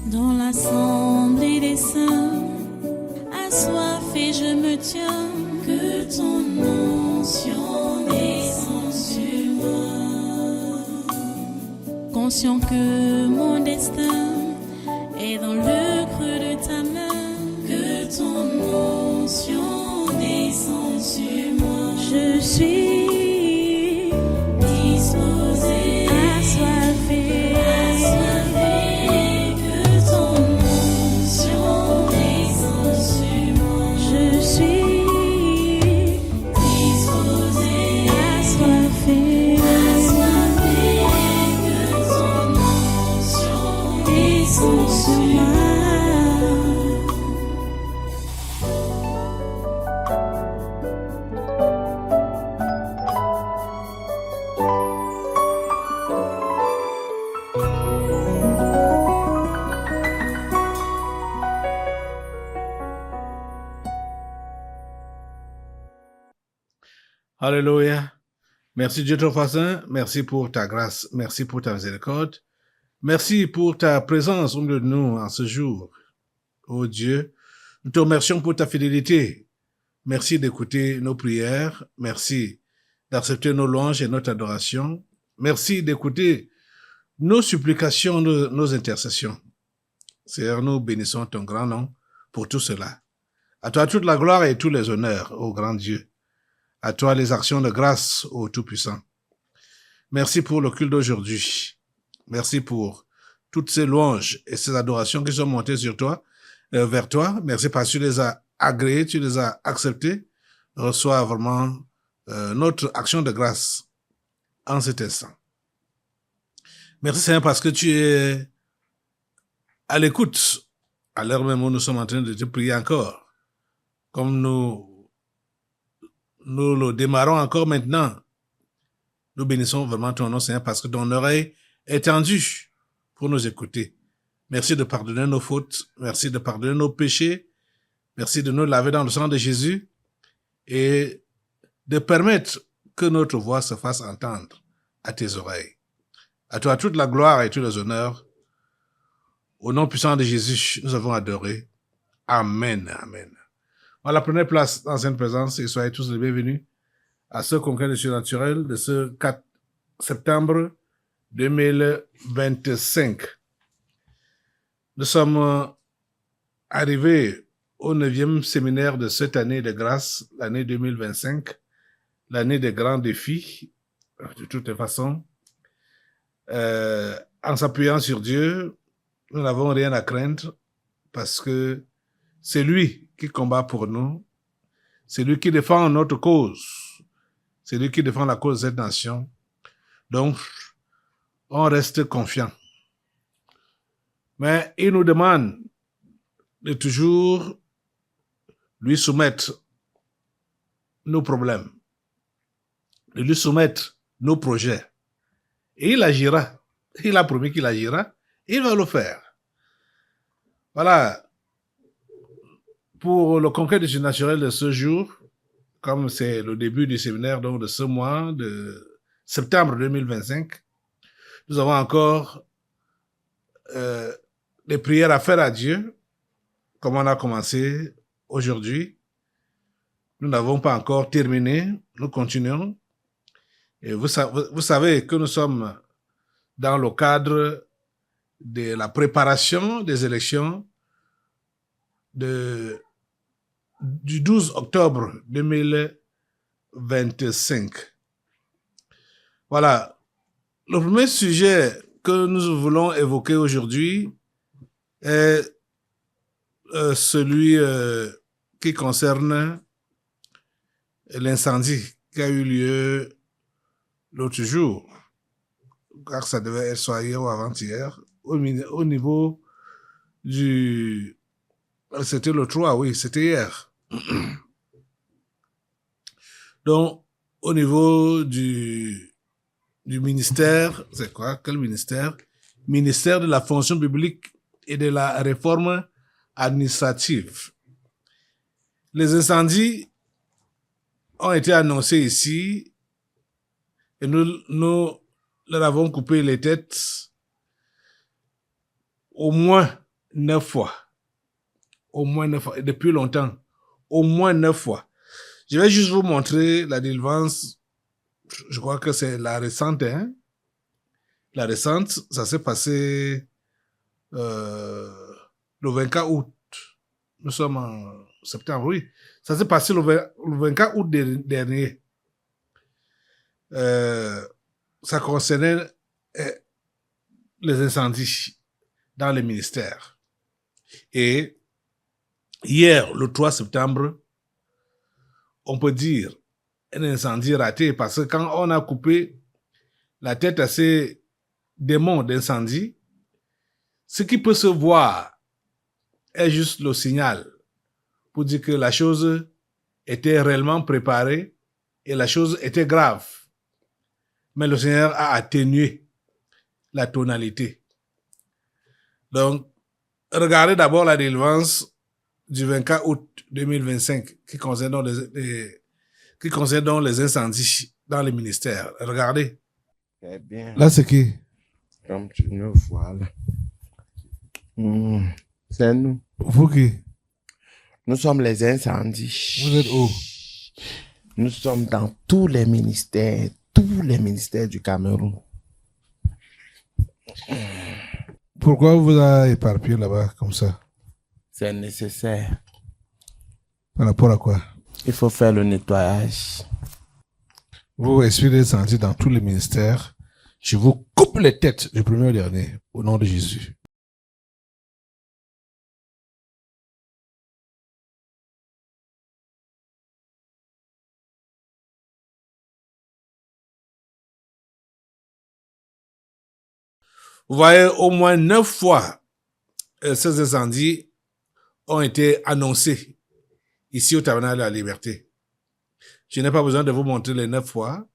Dans l'assemblée des saints, assoiffé je me tiens, que ton onction descende sur moi. Conscient que mon destin est dans le creux de ta main, que ton onction descende sur moi. Je suis disposé, assoiffé, que ton onction descende sur moi. Je suis disposé, assoiffé, que ton onction descende sur moi. Alléluia. Merci Dieu Tout-Puissant. Merci pour ta grâce. Merci pour ta miséricorde. Merci pour ta présence au milieu de nous en ce jour. Oh Dieu, nous te remercions pour ta fidélité. Merci d'écouter nos prières. Merci d'accepter nos louanges et notre adoration. Merci d'écouter nos supplications, nos intercessions. Seigneur, nous bénissons ton grand nom pour tout cela. À toi toute la gloire et tous les honneurs, ô grand Dieu. À toi les actions de grâce, ô Tout-Puissant. Merci pour le culte d'aujourd'hui. Merci pour toutes ces louanges et ces adorations qui sont montées sur toi, vers toi. Merci parce que tu les as agréées, tu les as acceptées. Reçois vraiment notre action de grâce en cet instant. Merci Seigneur parce que tu es à l'écoute, à l'heure même où nous sommes en train de te prier encore, comme nous le démarrons encore maintenant. Nous bénissons vraiment ton nom, Seigneur, parce que ton oreille est tendue pour nous écouter. Merci de pardonner nos fautes. Merci de pardonner nos péchés. Merci de nous laver dans le sang de Jésus et de permettre que notre voix se fasse entendre à tes oreilles. À toi toute la gloire et tous les honneurs. Au nom puissant de Jésus, nous avons adoré. Amen. Amen. Voilà, prenez place dans cette présence et soyez tous les bienvenus à ce congrès de surnaturel de ce 4 septembre 2025. Nous sommes arrivés au 9e séminaire de cette année de grâce, l'année 2025, l'année des grands défis, de toutes les façons. En s'appuyant sur Dieu, nous n'avons rien à craindre parce que c'est lui qui combat pour nous, c'est lui qui défend notre cause, c'est lui qui défend la cause de cette nation. Donc, on reste confiant. Mais il nous demande de toujours lui soumettre nos problèmes, de lui soumettre nos projets. Et il agira. Il a promis qu'il agira. Il va le faire. Voilà. Pour le congrès du surnaturel de ce jour, comme c'est le début du séminaire donc de ce mois de septembre 2025, nous avons encore des prières à faire à Dieu, comme on a commencé aujourd'hui. Nous n'avons pas encore terminé, nous continuons. Et vous savez que nous sommes dans le cadre de la préparation des élections du 12 octobre 2025. Voilà. Le premier sujet que nous voulons évoquer aujourd'hui est celui qui concerne l'incendie qui a eu lieu l'autre jour, car ça devait être soit hier ou avant-hier, au niveau du... C'était le 3, oui, c'était hier. Donc, au niveau du ministère, c'est quoi? Quel ministère? Ministère de la fonction publique et de la réforme administrative. Les incendies ont été annoncés ici et nous leur avons coupé les têtes au moins 9 fois. Au moins 9 fois. Depuis longtemps. Au moins 9 fois. Je vais juste vous montrer la délivrance. Je crois que c'est la récente. Hein? La récente, ça s'est passé le 24 août. Nous sommes en septembre, oui. Ça s'est passé le 24 août dernier. Ça concernait les incendies dans les ministères. Et hier, le 3 septembre, on peut dire un incendie raté parce que quand on a coupé la tête à ces démons d'incendie, ce qui peut se voir est juste le signal pour dire que la chose était réellement préparée et la chose était grave. Mais le Seigneur a atténué la tonalité. Donc, regardez d'abord la délivrance du 24 août 2025 qui concerne donc les incendies dans les ministères. Regardez. Eh bien, Là, c'est qui? comme tu nous vois là. C'est nous. Vous qui? Nous sommes les incendies. Vous êtes où? Nous sommes dans tous les ministères du Cameroun. Pourquoi vous avez éparpillé là-bas comme ça? C'est nécessaire. Par rapport à quoi? Il faut faire le nettoyage. Vous expirez l'incendie dans tous les ministères. Je vous coupe les têtes du premier au dernier, au nom de Jésus. Vous voyez, au moins 9 fois, ces incendies ont été annoncés ici au Tabernacle de la Liberté. Je n'ai pas besoin de vous montrer les 9 fois.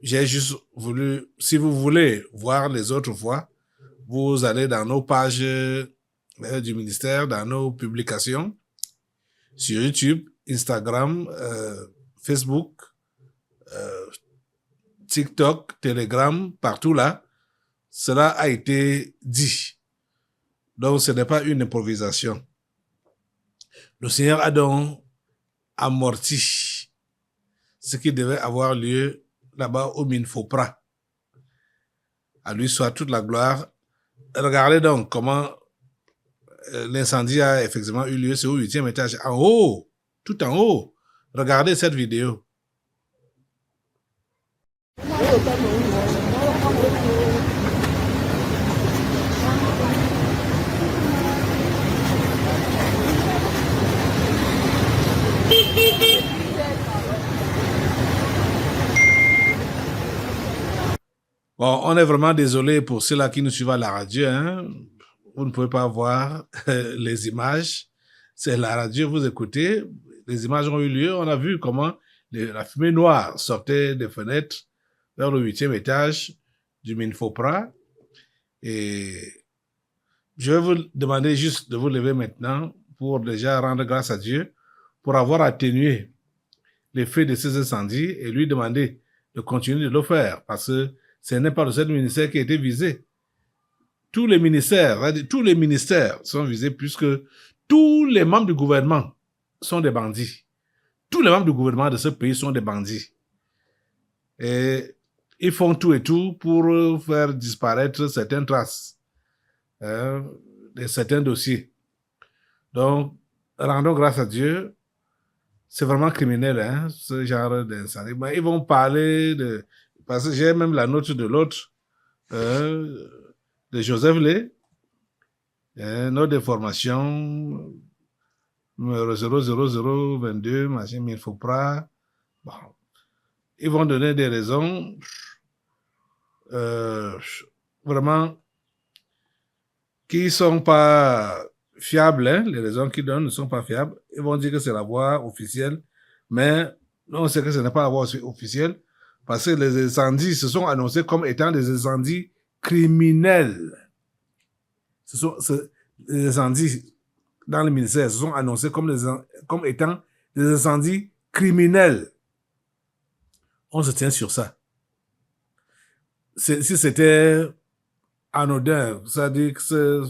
J'ai juste voulu, si vous voulez voir les autres fois, vous allez dans nos pages du ministère, dans nos publications, sur YouTube, Instagram, Facebook, TikTok, Telegram, partout là. Cela a été dit. Donc, ce n'est pas une improvisation. Le Seigneur a donc amorti ce qui devait avoir lieu là-bas au Minfopra. À lui soit toute la gloire. Regardez donc comment l'incendie a effectivement eu lieu. C'est au 8e étage, en haut, tout en haut. Regardez cette vidéo. Bon, on est vraiment désolé pour ceux-là qui nous suivent à la radio. Hein. Vous ne pouvez pas voir les images. C'est la radio, vous écoutez. Les images ont eu lieu. On a vu comment la fumée noire sortait des fenêtres vers le 8e étage du Minfopra. Et je vais vous demander juste de vous lever maintenant pour déjà rendre grâce à Dieu pour avoir atténué l'effet de ces incendies et lui demander de continuer de le faire parce que ce n'est pas le seul ministère qui a été visé. Tous les ministères sont visés puisque tous les membres du gouvernement sont des bandits. Tous les membres du gouvernement de ce pays sont des bandits. Et ils font tout et tout pour faire disparaître certaines traces de certains dossiers. Donc, rendons grâce à Dieu. C'est vraiment criminel, hein, ce genre d'incendie. Ils vont parler de... Parce que j'ai même la note de l'autre, de Joseph Lé, note de formation, numéro 00022, machin, Minfopra. Bon. Ils vont donner des raisons vraiment qui ne sont pas fiables. Hein? Les raisons qu'ils donnent ne sont pas fiables. Ils vont dire que c'est la voie officielle, mais on sait que ce n'est pas la voie officielle parce que les incendies se sont annoncés comme étant des incendies criminels. Les incendies dans le ministère se sont annoncés comme étant des incendies criminels. On se tient sur ça. Si c'était anodin, c'est-à-dire que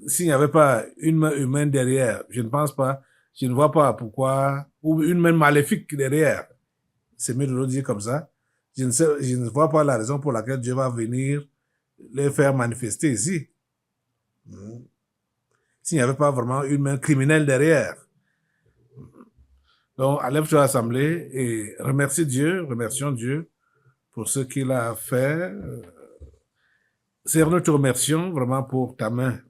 s'il n'y avait pas une main humaine derrière, je ne pense pas, je ne vois pas pourquoi, ou une main maléfique derrière, c'est mieux de le dire comme ça, je ne vois pas la raison pour laquelle Dieu va venir les faire manifester ici. S'il n'y avait pas vraiment une main criminelle derrière. Donc, enlève-toi l'assemblée et remercie Dieu, remercions Dieu pour ce qu'il a fait. Seigneur, nous te remercions vraiment pour ta main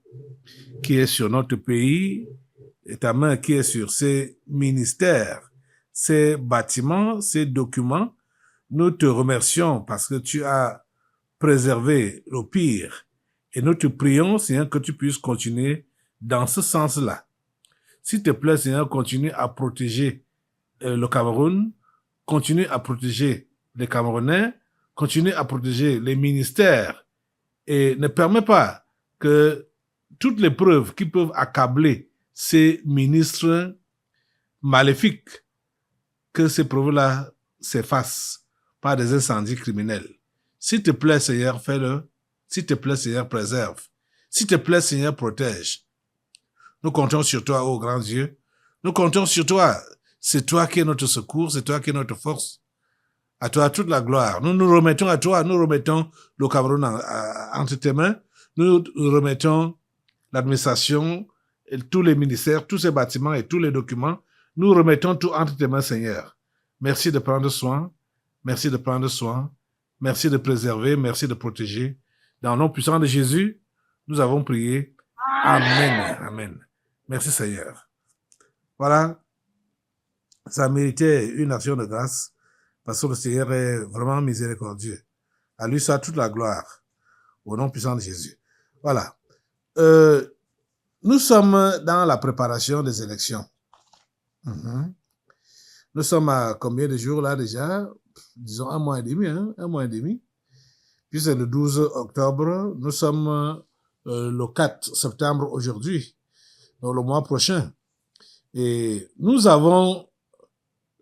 qui est sur notre pays et ta main qui est sur ces ministères, ces bâtiments, ces documents. Nous te remercions parce que tu as préservé le pire et nous te prions, Seigneur, que tu puisses continuer dans ce sens-là. S'il te plaît, Seigneur, continue à protéger le Cameroun, continue à protéger les Camerounais, continue à protéger les ministères et ne permet pas que toutes les preuves qui peuvent accabler ces ministres maléfiques, que ces preuves-là s'effacent par des incendies criminels. S'il te plaît, Seigneur, fais-le. S'il te plaît, Seigneur, préserve. S'il te plaît, Seigneur, protège. Nous comptons sur toi, ô grand Dieu. Nous comptons sur toi. C'est toi qui es notre secours, c'est toi qui es notre force. À toi toute la gloire. Nous nous remettons à toi, nous remettons le Cameroun entre tes mains. Nous remettons l'administration, et tous les ministères, tous ces bâtiments et tous les documents. Nous remettons tout entre tes mains, Seigneur. Merci de prendre soin. Merci de prendre soin. Merci de préserver. Merci de protéger. Dans le nom puissant de Jésus, nous avons prié. Amen. Amen. Merci, Seigneur. Voilà. Ça méritait une action de grâce parce que le Seigneur est vraiment miséricordieux. À lui soit toute la gloire. Au nom puissant de Jésus. Voilà. Nous sommes dans la préparation des élections. Nous sommes à combien de jours là déjà? Disons 1 mois et demi, hein? 1 mois et demi. Puis c'est le 12 octobre. Nous sommes le 4 septembre aujourd'hui. Donc le mois prochain. Et nous avons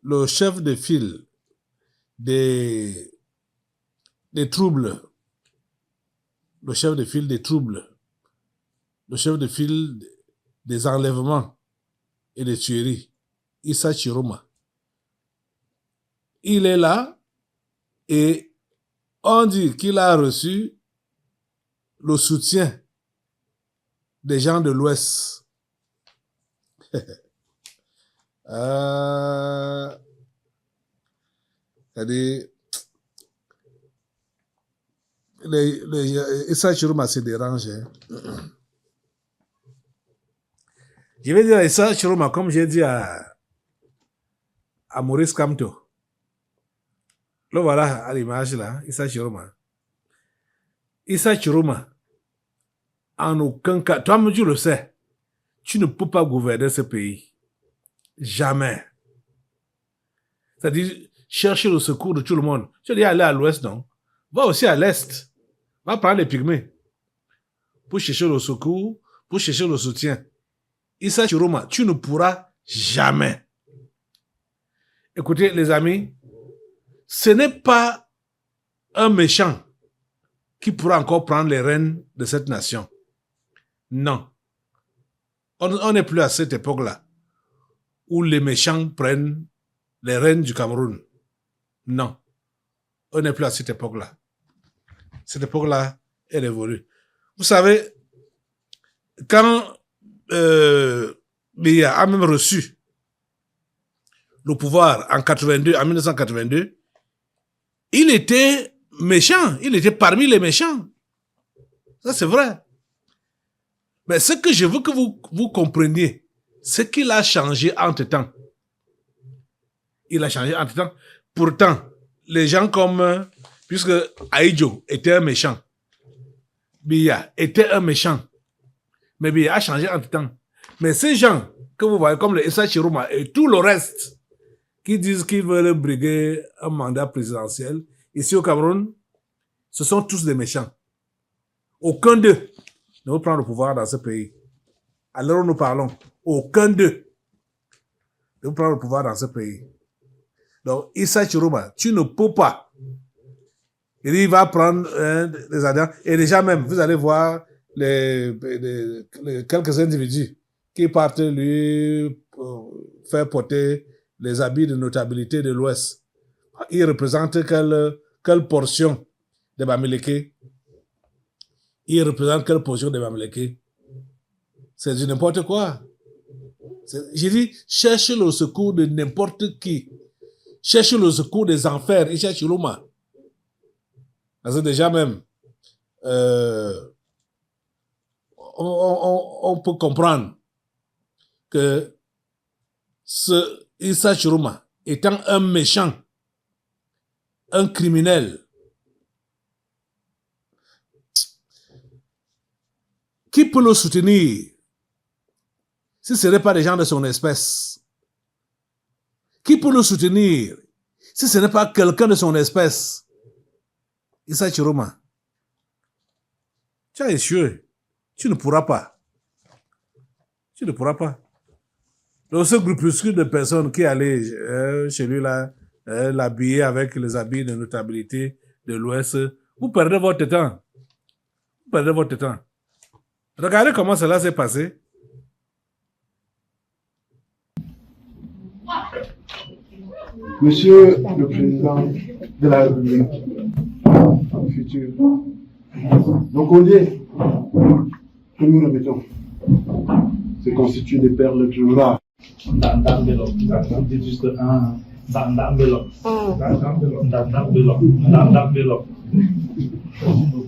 le chef de file des troubles. Le chef de file des troubles. Le chef de file des enlèvements et des tueries. Issa Chiroma. Il est là et on dit qu'il a reçu le soutien des gens de l'Ouest. C'est-à-dire, Issa Chiroma se dérange. Je vais dire Issa Chiroma comme j'ai dit à Maurice Kamto. Le voilà à l'image là, Issa Chiroma. Issa Chiroma, en aucun cas, toi-même tu le sais, tu ne peux pas gouverner ce pays. Jamais. C'est-à-dire, chercher le secours de tout le monde. Tu dis aller à l'ouest, non? Va aussi à l'est. Va prendre les pygmées. Pour chercher le secours, pour chercher le soutien. Issa Chiroma, tu ne pourras jamais. Écoutez, les amis, ce n'est pas un méchant qui pourra encore prendre les rênes de cette nation. Non. On n'est plus à cette époque-là où les méchants prennent les rênes du Cameroun. Non. On n'est plus à cette époque-là. Cette époque-là est révolue. Vous savez, quand Biya a même reçu le pouvoir en 1982, il était méchant. Il était parmi les méchants. Ça, c'est vrai. Mais ce que je veux que vous compreniez, c'est qu'il a changé entre-temps. Il a changé entre-temps. Pourtant, les gens comme... Puisque Aïdjo était un méchant. Biya était un méchant. Mais Biya a changé entre-temps. Mais ces gens que vous voyez, comme le Issa Chiroma et tout le reste, qui disent qu'ils veulent briguer un mandat présidentiel, ici au Cameroun, ce sont tous des méchants. Aucun d'eux ne veut prendre le pouvoir dans ce pays. À l'heure où nous parlons, aucun d'eux ne veut prendre le pouvoir dans ce pays. Donc, Issa Chiroma, tu ne peux pas. Il va prendre des adhérents. Et déjà même, vous allez voir, quelques individus qui partent lui faire porter les habits de notabilité de l'Ouest. Il représente quelle portion des Bamileke? Il représente quelle portion des Bamileke? C'est du n'importe quoi. J'ai dit, cherche le secours de n'importe qui. Cherche le secours des enfers et cherche l'Ouma. Parce que déjà même, on peut comprendre que ce Issa Chiruma étant un méchant, un criminel, qui peut le soutenir si ce n'est pas des gens de son espèce? Qui peut le soutenir si ce n'est pas quelqu'un de son espèce? Issa Chiruma, tu as échoué. Tu ne pourras pas. Tu ne pourras pas. Donc, ce groupuscule de personnes qui allaient chez lui là, l'habiller avec les habits de notabilité de l'Ouest, vous perdez votre temps. Vous perdez votre temps. Regardez comment cela s'est passé. Monsieur le Président de la République, futur, nos colliers que nous remettons se constituent des perles de rares.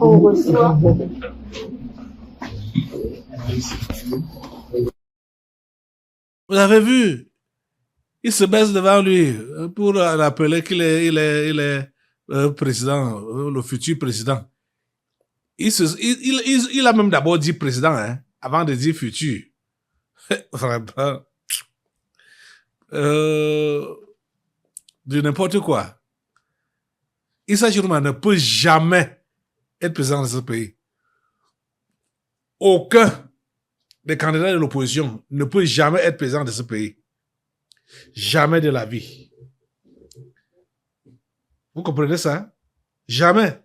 On reçoit. Vous avez vu? Il se baisse devant lui pour rappeler qu'il est président, le futur président. Il a même d'abord dit président, hein, avant de dire futur. Vraiment. De n'importe quoi. Issa Chiruma ne peut jamais être président de ce pays. Aucun des candidats de l'opposition ne peut jamais être président de ce pays. Jamais de la vie. Vous comprenez ça? Jamais.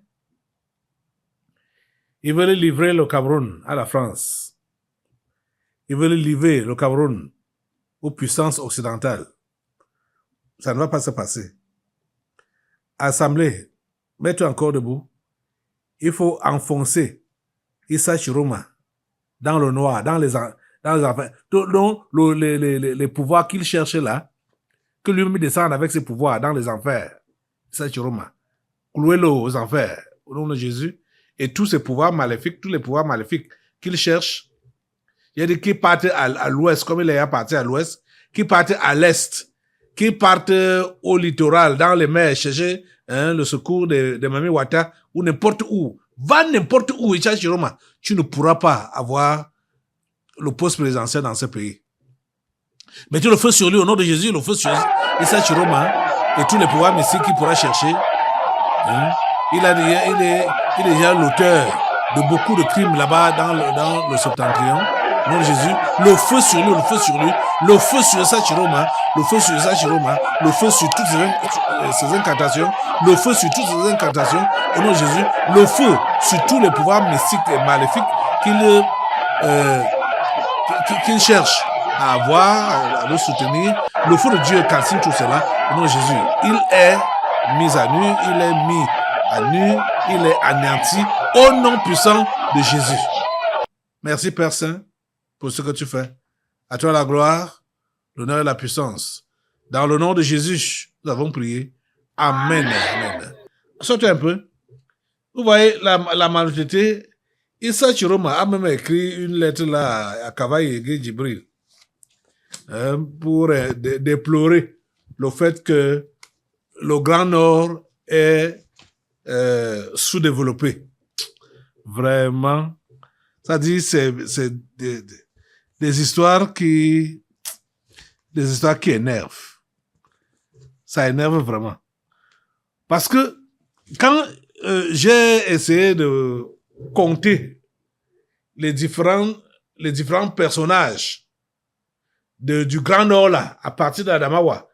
Ils veulent livrer le Cameroun à la France. Ils veulent livrer le Cameroun aux puissances occidentales. Ça ne va pas se passer. Assemblée, mets-toi encore debout. Il faut enfoncer Issa Chiruma dans le noir, dans les affaires. Donc, les pouvoirs qu'il cherchait là, que lui-même descende avec ses pouvoirs dans les enfers. Issa Chiruma. Clouez-le aux enfers, au nom de Jésus. Et tous ces pouvoirs maléfiques, tous les pouvoirs maléfiques qu'il cherche, il y a des qui partent à l'ouest, comme il est parti à l'ouest, qui partent à l'est, qui partent au littoral, dans les mers, chercher le secours de Mami Wata, ou n'importe où. Va n'importe où, Issa Chiruma. Tu ne pourras pas avoir le poste présidentiel dans ce pays. Mettez le feu sur lui au nom de Jésus, le feu sur Issa Chiruma et tous les pouvoirs mystiques qu'il pourra chercher. Il est déjà l'auteur de beaucoup de crimes là-bas dans le septentrion. Au nom de Jésus, le feu sur lui, le feu sur lui, le feu sur Issa Chiruma, le feu sur Issa Chiruma, le feu sur toutes ces incantations, le feu sur toutes ces incantations. Au nom de Jésus, le feu sur tous les pouvoirs mystiques et maléfiques qu'il cherche à avoir, à le soutenir. Le feu de Dieu calcine tout cela. Au nom de Jésus, il est mis à nu, il est mis à nu, il est anéanti au nom puissant de Jésus. Merci Père Saint pour ce que tu fais. À toi la gloire, l'honneur et la puissance. Dans le nom de Jésus, nous avons prié. Amen. Amen. Sortez un peu. Vous voyez la malhonnêteté. Issa Chiruma a même écrit une lettre là à Kavaï et Djibril pour déplorer le fait que le Grand Nord est sous-développé. Vraiment. Ça dit, c'est des histoires qui énervent. Ça énerve vraiment. Parce que quand j'ai essayé de compter les différents personnages du Grand Nord là, à partir d'Adamawa,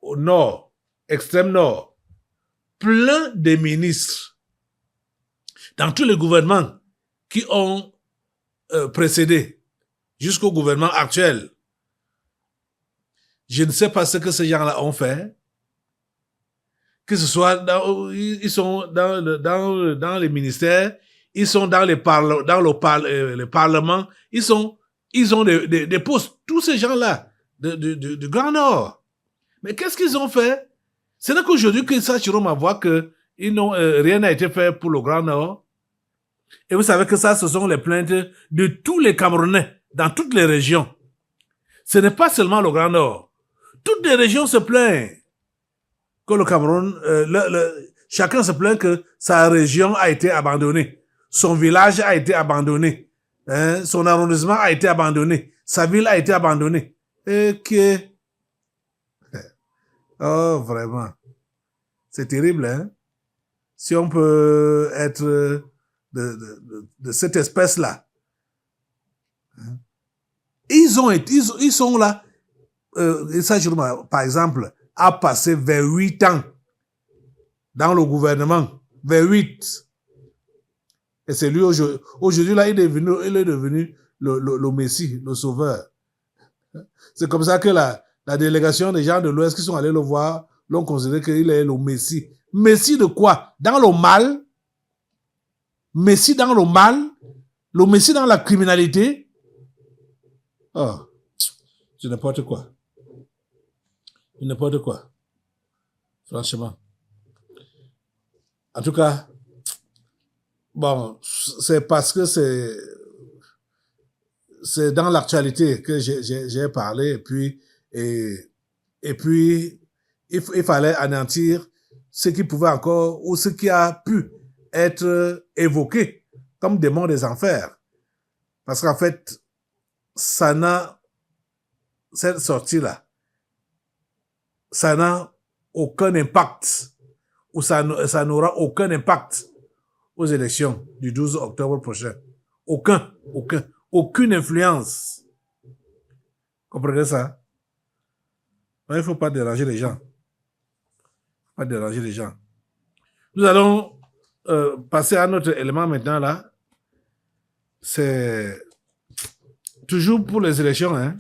au nord, extrême nord, plein de ministres dans tous les gouvernements qui ont précédés, jusqu'au gouvernement actuel. Je ne sais pas ce que ces gens-là ont fait. Que ce soit ils sont dans les ministères, ils sont dans le parlement, ils ont des postes, tous ces gens-là du Grand Nord. Mais qu'est-ce qu'ils ont fait? Ce n'est qu'aujourd'hui que sachiront ma voix que rien n'a été fait pour le Grand Nord. Et vous savez que ça, ce sont les plaintes de tous les Camerounais, dans toutes les régions. Ce n'est pas seulement le Grand Nord. Toutes les régions se plaignent que le Cameroun, chacun se plaint que sa région a été abandonnée. Son village a été abandonné. Son arrondissement a été abandonné. Sa ville a été abandonnée. Et que... Oh, vraiment. C'est terrible, hein? Si on peut être de cette espèce-là. Ils sont là. Ça, par exemple, a passé 28 ans dans le gouvernement. 28. Et c'est lui aujourd'hui, là, il est devenu le Messie, le Sauveur. C'est comme ça que la délégation des gens de l'Ouest qui sont allés le voir l'ont considéré qu'il est le Messie. Messie de quoi? Dans le mal? Messie dans le mal? Le Messie dans la criminalité? Oh, c'est n'importe quoi. N'importe quoi. Franchement. En tout cas, bon, c'est parce que c'est dans l'actualité que j'ai parlé, et puis il fallait anéantir ce qui pouvait encore, ou ce qui a pu être évoqué comme démon des enfers. Parce qu'en fait, cette sortie-là, ça n'a aucun impact, ou ça n'aura aucun impact aux élections du 12 octobre prochain. Aucune influence. Comprenez ça? Il ne faut pas déranger les gens. Nous allons passer à notre élément maintenant là. C'est toujours pour les élections, hein.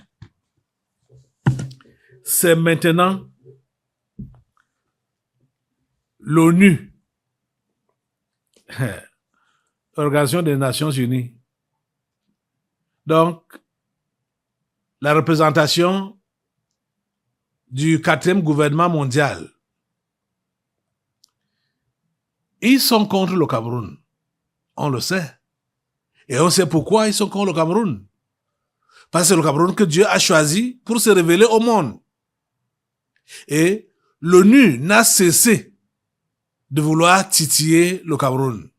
C'est maintenant l'ONU, Organisation des Nations Unies. Donc, la représentation du 4e gouvernement mondial. Ils sont contre le Cameroun. On le sait. Et on sait pourquoi ils sont contre le Cameroun. Parce que c'est le Cameroun que Dieu a choisi pour se révéler au monde. Et l'ONU n'a cessé de vouloir titiller le Cameroun,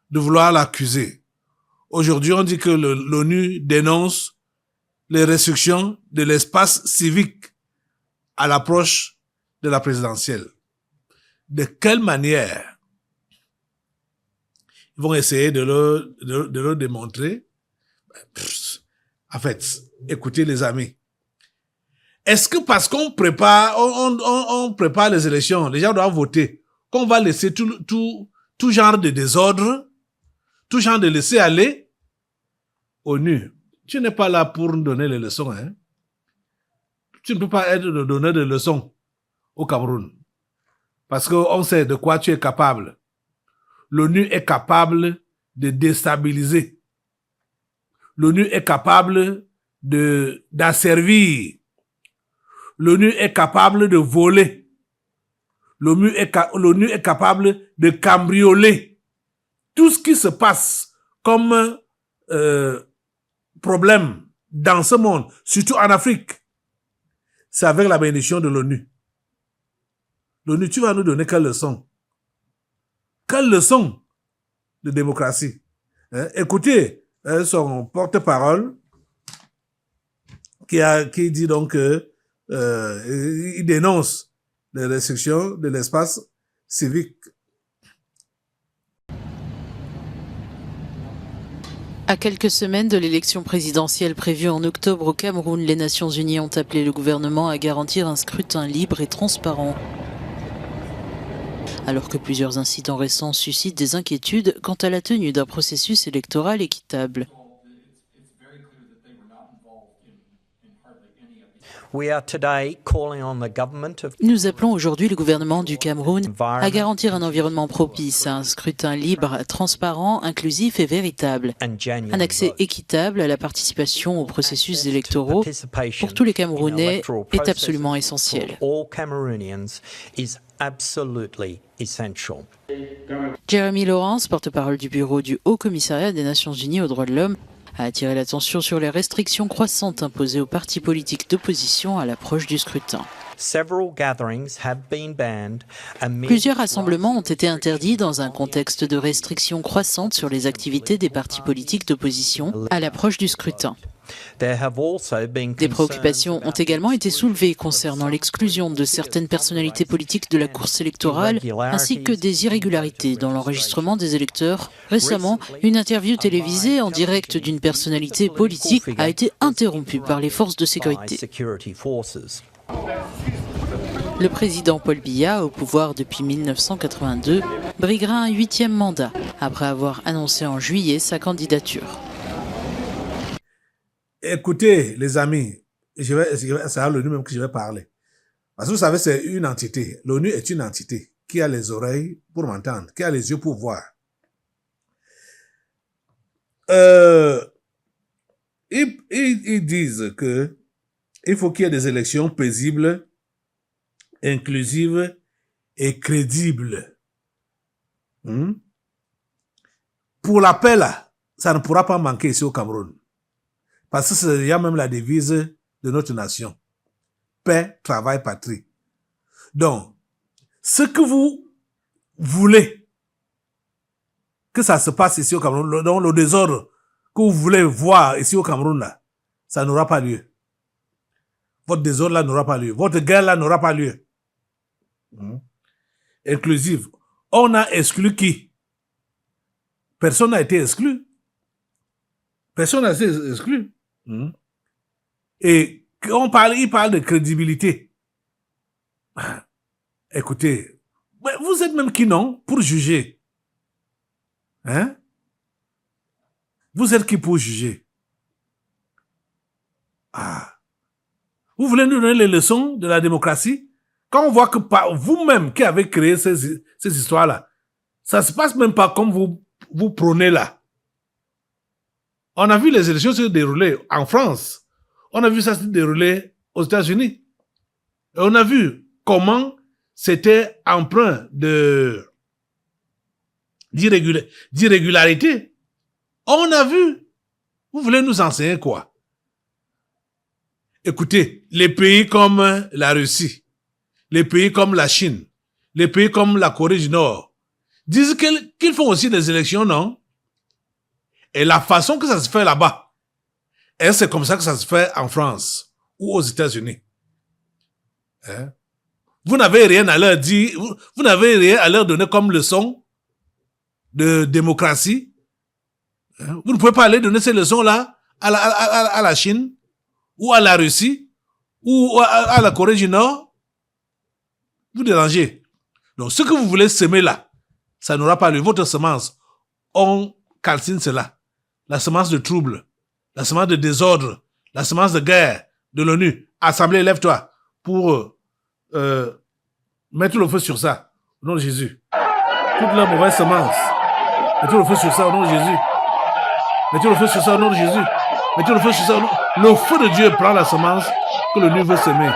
de vouloir l'accuser. Aujourd'hui, on dit que l'ONU dénonce les restrictions de l'espace civique à l'approche de la présidentielle. De quelle manière ils vont essayer de le démontrer? En fait, écoutez les amis. Est-ce que parce qu'on prépare, on prépare les élections, les gens doivent voter, qu'on va laisser tout genre de désordre, tout genre de laisser aller? ONU, tu n'es pas là pour nous donner les leçons, hein? Tu ne peux pas être de donner des leçons au Cameroun. Parce qu'on sait de quoi tu es capable. L'ONU est capable de déstabiliser. L'ONU est capable d'asservir. L'ONU est capable de voler. L'ONU est capable de cambrioler. Tout ce qui se passe comme problème dans ce monde, surtout en Afrique, c'est avec la bénédiction de l'ONU. L'ONU, tu vas nous donner quelle leçon? Quelle leçon de démocratie? Écoutez son porte-parole qui dit donc il dénonce les restrictions de l'espace civique. À quelques semaines de l'élection présidentielle prévue en octobre au Cameroun, les Nations Unies ont appelé le gouvernement à garantir un scrutin libre et transparent. Alors que plusieurs incidents récents suscitent des inquiétudes quant à la tenue d'un processus électoral équitable. Nous appelons aujourd'hui le gouvernement du Cameroun à garantir un environnement propice à un scrutin libre, transparent, inclusif et véritable. Un accès équitable à la participation aux processus électoraux pour tous les Camerounais est absolument essentiel. Jeremy Lawrence, porte-parole du bureau du Haut Commissariat des Nations Unies aux droits de l'homme, a attiré l'attention sur les restrictions croissantes imposées aux partis politiques d'opposition à l'approche du scrutin. Plusieurs rassemblements ont été interdits dans un contexte de restrictions croissantes sur les activités des partis politiques d'opposition à l'approche du scrutin. Des préoccupations ont également été soulevées concernant l'exclusion de certaines personnalités politiques de la course électorale, ainsi que des irrégularités dans l'enregistrement des électeurs. Récemment, une interview télévisée en direct d'une personnalité politique a été interrompue par les forces de sécurité. Le président Paul Biya, au pouvoir depuis 1982, briguera un 8e mandat, après avoir annoncé en juillet sa candidature. Écoutez, les amis, c'est à l'ONU même que je vais parler. Parce que vous savez, c'est une entité. L'ONU est une entité qui a les oreilles pour m'entendre, qui a les yeux pour voir. Ils disent que il faut qu'il y ait des élections paisibles, inclusives et crédibles. Pour la paix, là, ça ne pourra pas manquer ici au Cameroun. Parce que il y a même la devise de notre nation. Paix, travail, patrie. Donc, ce que vous voulez que ça se passe ici au Cameroun, donc le désordre que vous voulez voir ici au Cameroun, là, ça n'aura pas lieu. Votre désordre là n'aura pas lieu. Votre guerre là n'aura pas lieu. Inclusive. On a exclu qui? Personne n'a été exclu. Personne n'a été exclu. Et il parle de crédibilité. Écoutez, vous êtes même qui non pour juger? Hein? Vous êtes qui pour juger? Vous voulez nous donner les leçons de la démocratie? Quand on voit que par vous-même qui avez créé ces histoires-là, ça se passe même pas comme vous prônez là. On a vu les élections se dérouler en France. On a vu ça se dérouler aux États-Unis. Et on a vu comment c'était empreint d'irrégularité. On a vu. Vous voulez nous enseigner quoi? Écoutez, les pays comme la Russie, les pays comme la Chine, les pays comme la Corée du Nord, disent qu'ils font aussi des élections, non? Et la façon que ça se fait là-bas, et c'est comme ça que ça se fait en France ou aux États-Unis. Hein? Vous n'avez rien à leur dire, vous n'avez rien à leur donner comme leçon de démocratie. Hein? Vous ne pouvez pas aller donner ces leçons-là à la Chine ou à la Russie ou à la Corée du Nord. Vous dérangez. Donc, ce que vous voulez semer là, ça n'aura pas lieu. Votre semence, on calcine cela. La semence de trouble, la semence de désordre, la semence de guerre de l'ONU. Assemblée, lève-toi pour mettre le feu sur ça, au nom de Jésus. Toute la mauvaise semence, mettez le feu sur ça au nom de Jésus. Mettez le feu sur ça au nom de Jésus. Mettez le feu sur ça au nom... Le feu de Dieu prend la semence que l'ONU veut semer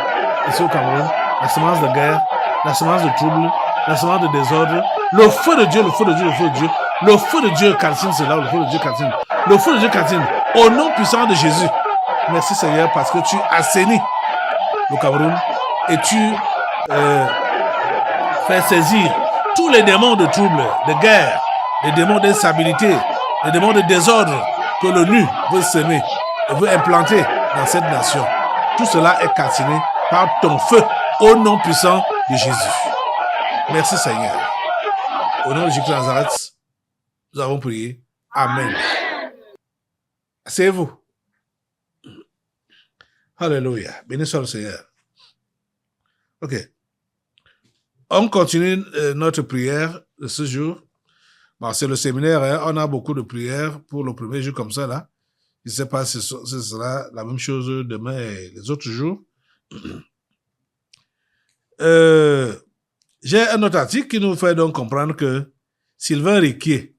ici au Cameroun. La semence de guerre, la semence de trouble, la semence de désordre. Le feu de Dieu, le feu de Dieu, le feu de Dieu. Le feu de Dieu calcine cela, le feu de Dieu calcine. Le feu de Dieu calcine. Au nom puissant de Jésus. Merci Seigneur parce que tu assainis le Cameroun et tu fais saisir tous les démons de trouble, de guerre, les démons d'instabilité, les démons de désordre que l'ONU veut semer et veut implanter dans cette nation. Tout cela est calciné par ton feu au nom puissant de Jésus. Merci Seigneur. Au nom de Jésus de Nazareth, nous avons prié. Amen. Asseyez-vous. Alléluia. Béni soit le Seigneur. Ok. On continue notre prière de ce jour. Bon, c'est le séminaire, hein. On a beaucoup de prières pour le premier jour comme ça, là. Je ne sais pas si ce sera la même chose demain et les autres jours. J'ai un autre article qui nous fait donc comprendre que Sylvain Riquier,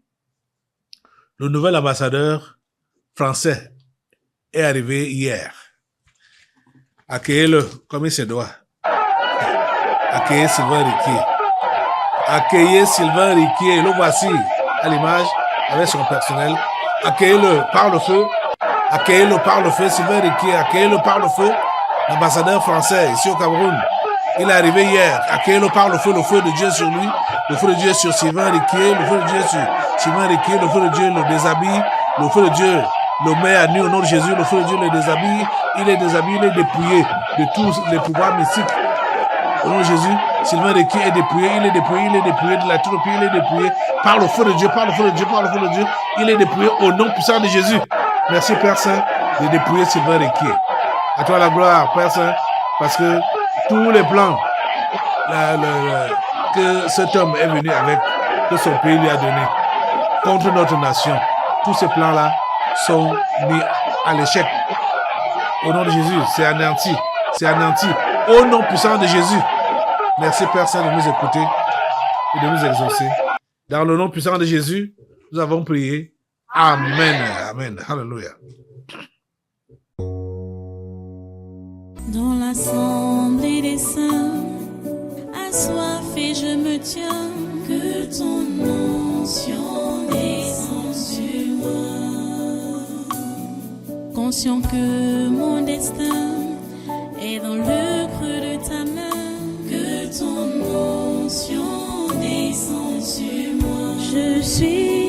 le nouvel ambassadeur français, est arrivé hier. Accueillez-le comme il se doit. Accueillez Sylvain Riquier. Accueillez Sylvain Riquier. Le voici à l'image avec son personnel. Accueillez-le par le feu. Accueillez-le par le feu, Sylvain Riquier. Accueillez-le par le feu, l'ambassadeur français ici au Cameroun. Il est arrivé hier. Accueillez-le par le feu de Dieu sur lui. Le feu de Dieu sur Sylvain Riquier. Le feu de Dieu sur Sylvain Riquier. Le feu de Dieu le déshabille. Le feu de Dieu le met à nu au nom de Jésus. Le feu de Dieu le déshabille. Il est déshabillé, il est dépouillé de tous les pouvoirs mystiques. Au nom de Jésus, Sylvain Riquier est dépouillé, il est dépouillé de la tropie, il est dépouillé par le feu de Dieu, par le feu de Dieu, par le feu de Dieu. Il est dépouillé au nom puissant de Jésus. Merci Père Saint de dépouiller Sylvain Riquier. À toi la gloire, Père Saint, parce que tous les plans que cet homme est venu avec, que son pays lui a donné, contre notre nation, tous ces plans-là sont mis à l'échec. Au nom de Jésus, c'est anéanti. C'est anéanti. Au nom puissant de Jésus. Merci Père Saint de nous écouter et de nous exaucer. Dans le nom puissant de Jésus, nous avons prié. Amen. Amen. Alléluia. Dans l'assemblée des saints, assoiffé je me tiens, que ton onction descende sur moi. Conscient que mon destin est dans le creux de ta main, que ton onction descende sur moi. Je suis